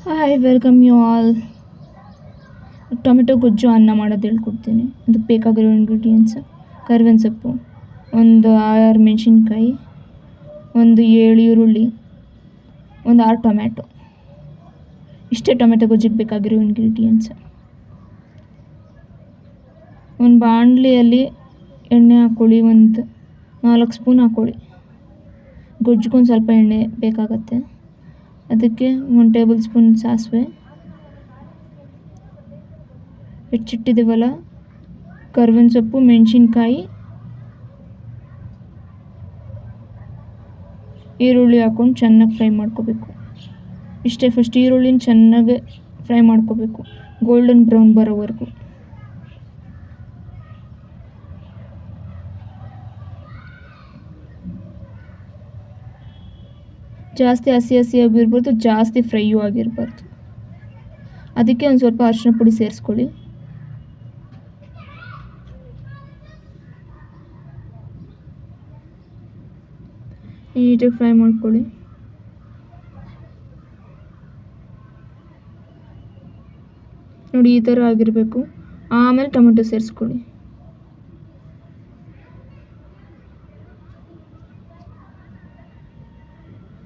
Hi welcome you all. Tomato ಗೊಜ್ಜು ಅನ್ನ ಮಾಡೋದು ಹೇಳ್ಕೊಡ್ತೀನಿ. ಅದಕ್ಕೆ ಬೇಕಾಗಿರೋ ಇಂಗ್ರೀಡಿಯೆಂಟ್ಸ್: ಕರಿಬೇವಿನ ಸೊಪ್ಪು, ಒಂದು 6 ಮೆಣಸಿನ್ಕಾಯಿ, ಒಂದು 7 ಈರುಳ್ಳಿ, ಒಂದು 6 ಟೊಮೆಟೊ. ಇಷ್ಟೇ ಟೊಮೆಟೊ ಗೊಜ್ಜಿಗೆ ಬೇಕಾಗಿರೋ ಇಂಗ್ರೀಡಿಯೆಂಟ್ಸ್. ಒಂದು ಬಾಣಲಿಯಲ್ಲಿ ಎಣ್ಣೆ ಹಾಕ್ಕೊಳ್ಳಿ, ಒಂದು 4 ಸ್ಪೂನ್ ಹಾಕ್ಕೊಳ್ಳಿ. ಗೊಜ್ಜಿಗೊಂದು ಸ್ವಲ್ಪ ಎಣ್ಣೆ ಬೇಕಾಗತ್ತೆ. ಅದಕ್ಕೆ 1 ಟೇಬಲ್ ಸ್ಪೂನ್ ಸಾಸಿವೆ, ಹೆಚ್ಚಿಟ್ಟಿದ್ದೀವಲ್ಲ ಕರಿಬೇವಿನ ಸೊಪ್ಪು, ಮೆಣಸಿನ್ಕಾಯಿ, ಈರುಳ್ಳಿ ಹಾಕ್ಕೊಂಡು ಚೆನ್ನಾಗಿ ಫ್ರೈ ಮಾಡ್ಕೋಬೇಕು. ಇಷ್ಟೇ, ಫಸ್ಟ್ ಈರುಳ್ಳಿನ ಚೆನ್ನಾಗಿ ಫ್ರೈ ಮಾಡ್ಕೋಬೇಕು, ಗೋಲ್ಡನ್ ಬ್ರೌನ್ ಬರೋವರೆಗೂ. ಜಾಸ್ತಿ ಹಸಿಯಾಗಿರ್ಬಾರ್ದು, ಜಾಸ್ತಿ ಫ್ರೈಯೂ ಆಗಿರಬಾರ್ದು. ಅದಕ್ಕೆ ಒಂದು ಸ್ವಲ್ಪ ಅರಿಶಿನ ಪುಡಿ ಸೇರಿಸ್ಕೊಳ್ಳಿ. ನೀಟಾಗಿ ಫ್ರೈ ಮಾಡ್ಕೊಳ್ಳಿ. ನೋಡಿ, ಈ ಥರ ಆಗಿರಬೇಕು. ಆಮೇಲೆ ಟೊಮೆಟೊ ಸೇರಿಸ್ಕೊಳ್ಳಿ.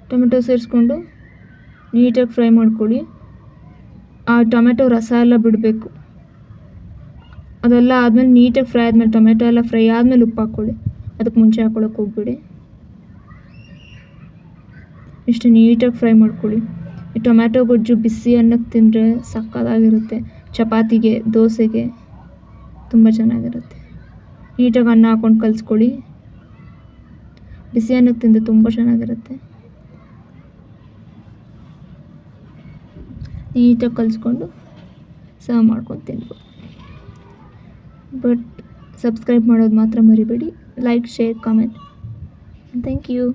ಟೊಮೆಟೊ ಸೇರಿಸ್ಕೊಂಡು ನೀಟಾಗಿ ಫ್ರೈ ಮಾಡ್ಕೊಳ್ಳಿ. ಆ ಟೊಮೆಟೊ ರಸ ಎಲ್ಲ ಬಿಡಬೇಕು. ಅದೆಲ್ಲ ಆದಮೇಲೆ ನೀಟಾಗಿ ಫ್ರೈ ಆದಮೇಲೆ, ಟೊಮೆಟೊ ಎಲ್ಲ ಫ್ರೈ ಆದಮೇಲೆ ಉಪ್ಪು ಹಾಕ್ಕೊಳ್ಳಿ. ಅದಕ್ಕೆ ಮುಂಚೆ ಹಾಕ್ಕೊಳ್ಳೋಕೆ ಹೋಗ್ಬೇಡಿ. ಇಷ್ಟು ನೀಟಾಗಿ ಫ್ರೈ ಮಾಡ್ಕೊಳ್ಳಿ. ಈ ಟೊಮೆಟೊ ಗೊಜ್ಜು ಬಿಸಿ ಅನ್ನಕ್ಕೆ ತಿಂದರೆ ಸಕ್ಕತ್ತಾಗಿರುತ್ತೆ. ಚಪಾತಿಗೆ, ದೋಸೆಗೆ ತುಂಬ ಚೆನ್ನಾಗಿರುತ್ತೆ. ನೀಟಾಗಿ ಅನ್ನ ಹಾಕ್ಕೊಂಡು ಕಲಿಸ್ಕೊಳ್ಳಿ. ಬಿಸಿ ಅನ್ನಕ್ಕೆ ತಿಂದರೆ ತುಂಬ ಚೆನ್ನಾಗಿರುತ್ತೆ. ನೀಟಾಗಿ ಕಲಿಸ್ಕೊಂಡು ಸರ್ವ್ ಮಾಡ್ಕೊಂಡು ತಿನ್ಬೋದು. ಬಟ್ ಸಬ್ಸ್ಕ್ರೈಬ್ ಮಾಡೋದು ಮಾತ್ರ ಮರಿಬೇಡಿ. Like, share, comment. Thank you.